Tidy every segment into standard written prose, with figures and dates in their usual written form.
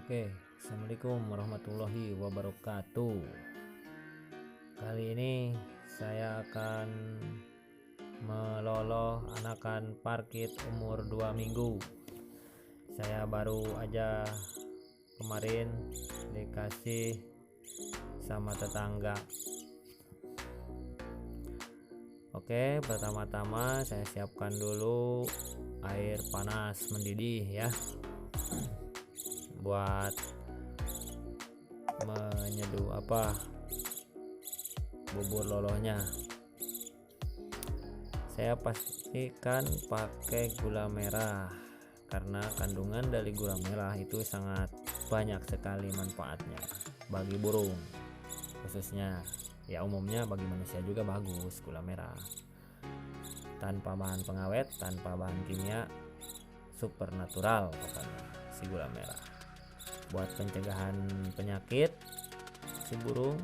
Oke, assalamualaikum warahmatullahi wabarakatuh. Kali ini saya akan meloloh anakan parkit umur 2 minggu. Saya baru aja kemarin dikasih sama tetangga. Oke, pertama-tama saya siapkan dulu air panas mendidih ya, buat menyeduh bubur lolohnya. Saya pastikan pakai gula merah karena kandungan dari gula merah itu sangat banyak sekali manfaatnya bagi burung, khususnya ya umumnya bagi manusia juga bagus gula merah. Tanpa bahan pengawet, tanpa bahan kimia, super natural pokoknya si gula merah. Buat pencegahan penyakit si burung,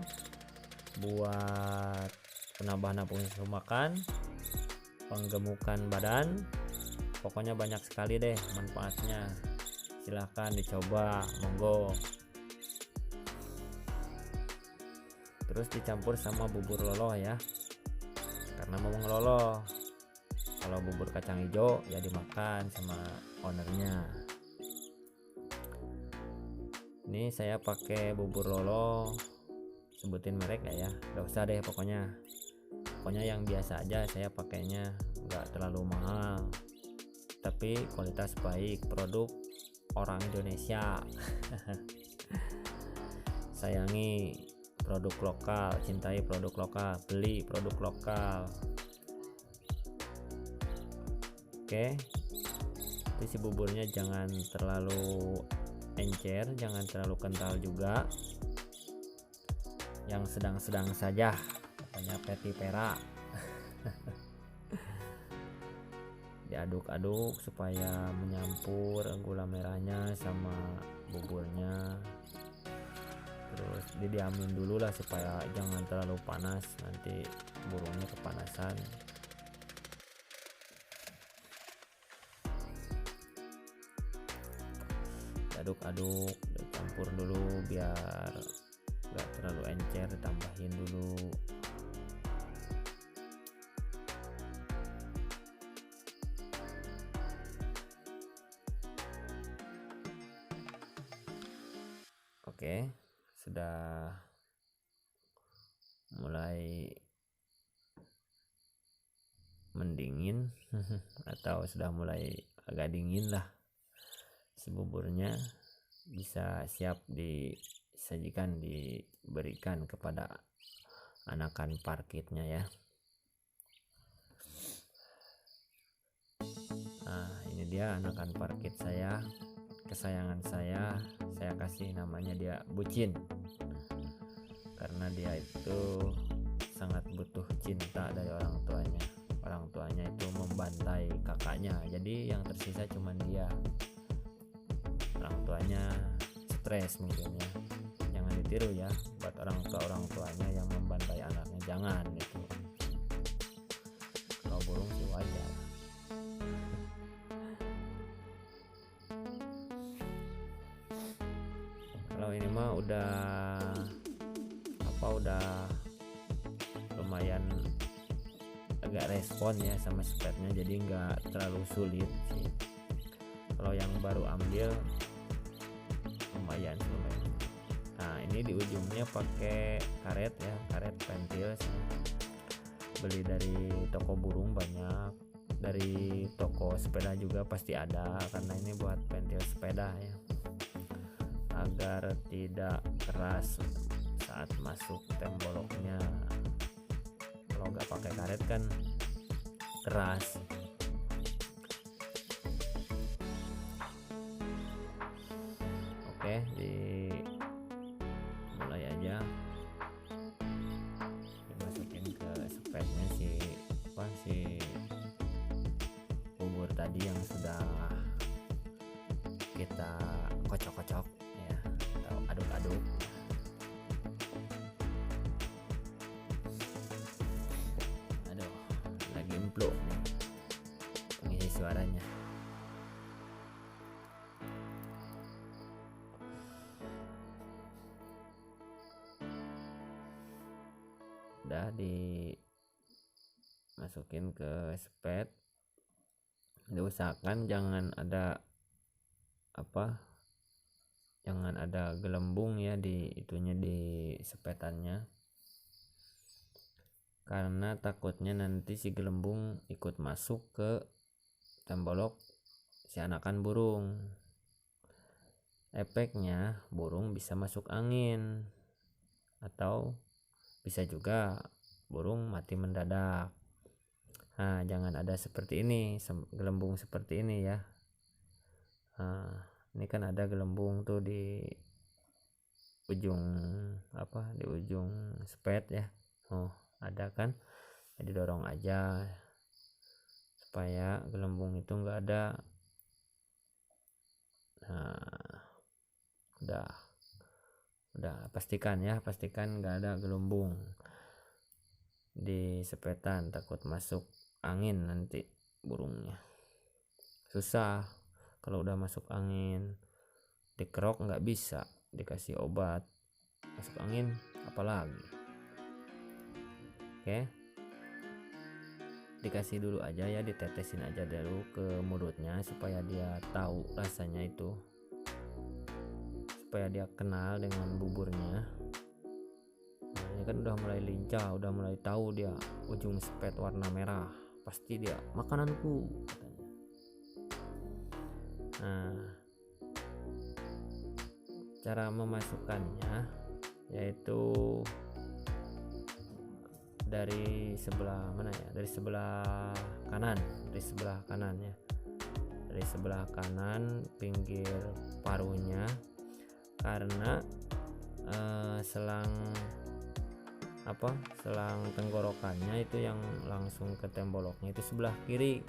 buat penambahan nafsu makan, penggemukan badan, pokoknya banyak sekali deh manfaatnya. Silahkan dicoba, monggo. Terus dicampur sama bubur loloh ya, karena mau ngeloloh. Kalau bubur kacang hijau ya dimakan sama ownernya. Ini saya pakai bubur loloh, sebutin merek ya, gak usah deh pokoknya yang biasa aja saya pakainya, nggak terlalu mahal tapi kualitas baik, produk orang Indonesia. Sayangi produk lokal, cintai produk lokal, beli produk lokal. Oke, terus si buburnya jangan terlalu encer, jangan terlalu kental juga, yang sedang-sedang saja, pokoknya peti pera. Diaduk-aduk supaya menyampur gula merahnya sama buburnya. Terus didiamin dulu lah supaya jangan terlalu panas, nanti burungnya kepanasan. Aduk-aduk, dicampur dulu biar gak terlalu encer, tambahin dulu. Oke, sudah mulai mendingin atau sudah mulai agak dingin lah, si buburnya bisa siap disajikan, diberikan kepada anakan parkitnya ya. Nah, ini dia anakan parkit saya, kesayangan saya kasih namanya dia Bucin, karena dia itu sangat butuh cinta dari orang tuanya. Orang tuanya itu membantai kakaknya, jadi yang tersisa cuma dia. Orang tuanya stres mungkin ya, jangan ditiru ya buat orang tuanya yang membantai anaknya, jangan itu. Kalau burung sih wajar. Kalau ini mah udah lumayan agak respon ya sama spreadnya, jadi nggak terlalu sulit sih. Kalau yang baru ambil lumayan. Nah, ini di ujungnya pakai karet ya, karet pentil. Beli dari toko burung banyak, dari toko sepeda juga pasti ada, karena ini buat pentil sepeda ya, agar tidak keras saat masuk temboloknya. Kalau nggak pakai karet kan keras. Oke, mulai aja dimasukin ke spatnya si bubur tadi yang sudah kita kocok-kocok ya, atau aduk-aduk. Aduh, lagi empluk nih pengisi suaranya. udah dimasukin ke spet. Diusahakan jangan ada gelembung ya di sepetannya, karena takutnya nanti si gelembung ikut masuk ke tembolok si anakan burung. Efeknya burung bisa masuk angin, atau bisa juga burung mati mendadak. Nah, jangan ada seperti ini, gelembung seperti ini ya. Nah, ini kan ada gelembung tuh di ujung di ujung spet ya. Ada kan, jadi dorong aja supaya gelembung itu enggak ada. Nah, udah pastikan enggak ada gelembung di sepetan, takut masuk angin nanti burungnya. Susah kalau udah masuk angin, dikerok nggak bisa, dikasih obat masuk angin apalagi. Oke, dikasih dulu aja ya, ditetesin aja dulu ke mulutnya supaya dia tahu rasanya itu, supaya dia kenal dengan buburnya. Nah, ini kan udah mulai lincah, udah mulai tahu dia ujung spet warna merah, pasti dia makananku katanya. Nah, cara memasukkannya yaitu dari sebelah mana ya, dari sebelah kanan ya, dari sebelah kanan pinggir paruhnya, karena selang tenggorokannya itu yang langsung ke temboloknya itu sebelah kiri,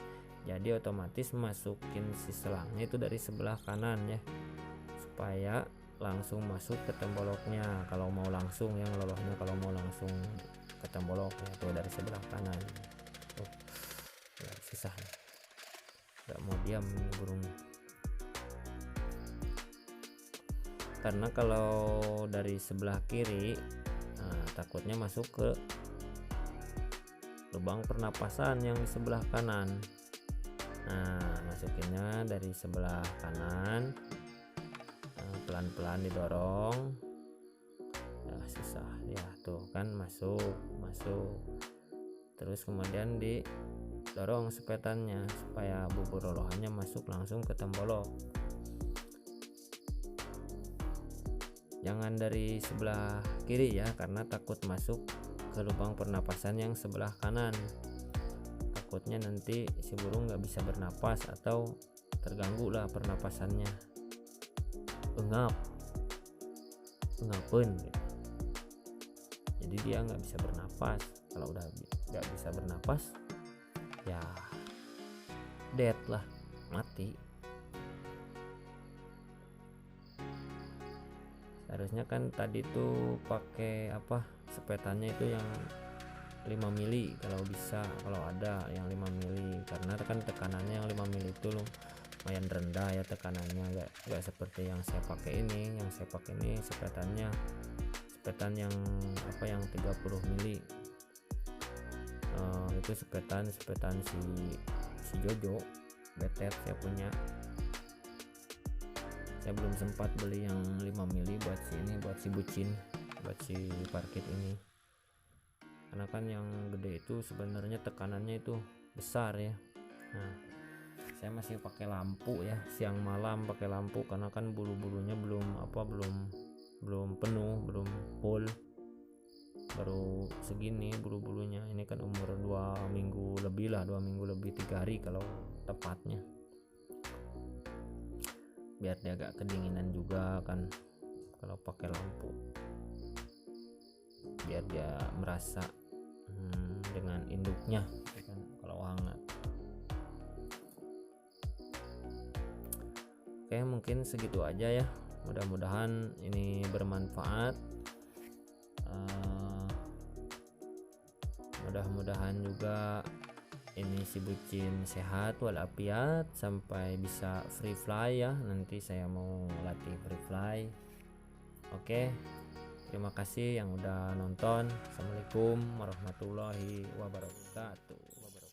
jadi otomatis masukin si selangnya itu dari sebelah kanan ya, supaya langsung masuk ke temboloknya. Kalau mau langsung yang lolohnya, kalau mau langsung ke temboloknya itu dari sebelah kanan. Ya, susah nih, nggak mau diam nih burungnya. Karena kalau dari sebelah kiri, takutnya masuk ke lubang pernapasan yang di sebelah kanan. Nah, masukinnya dari sebelah kanan, pelan-pelan didorong. Ya, susah ya, tuh kan masuk. Terus kemudian didorong sepetannya supaya bubur lolohannya masuk langsung ke tembolok. Jangan dari sebelah kiri ya, karena takut masuk ke lubang pernapasan yang sebelah kanan. Takutnya nanti si burung nggak bisa bernapas atau terganggu lah pernapasannya, engapen gitu. Jadi dia nggak bisa bernapas. Kalau udah nggak bisa bernapas ya dead lah, mati. Harusnya kan tadi tuh pakai sepetannya itu yang 5 mili kalau bisa, kalau ada yang 5 mili, karena kan tekanannya yang 5 mili itu lumayan rendah ya tekanannya, nggak seperti yang saya pakai ini. Yang saya pakai ini sepetan yang 30 mili. Itu sepetan si Jojo betet saya punya. Saya belum sempat beli yang 5 mili buat si bucin, buat si parkit ini, karena kan yang gede itu sebenarnya tekanannya itu besar ya. Nah, saya masih pakai lampu ya, siang malam pakai lampu, karena kan bulu-bulunya belum penuh, belum full, baru segini bulu-bulunya. Ini kan umur 2 minggu lebih lah, 2 minggu lebih, 3 hari kalau tepatnya. Biar dia agak kedinginan juga kan kalau pakai lampu, biar dia merasa dengan induknya kan kalau hangat. Oke, mungkin segitu aja ya, mudah-mudahan ini bermanfaat. Mudah-mudahan juga ini si bucin sehat walafiat sampai bisa free fly ya. Nanti saya mau latih free fly. Oke, Terima kasih yang udah nonton. Assalamualaikum warahmatullahi wabarakatuh.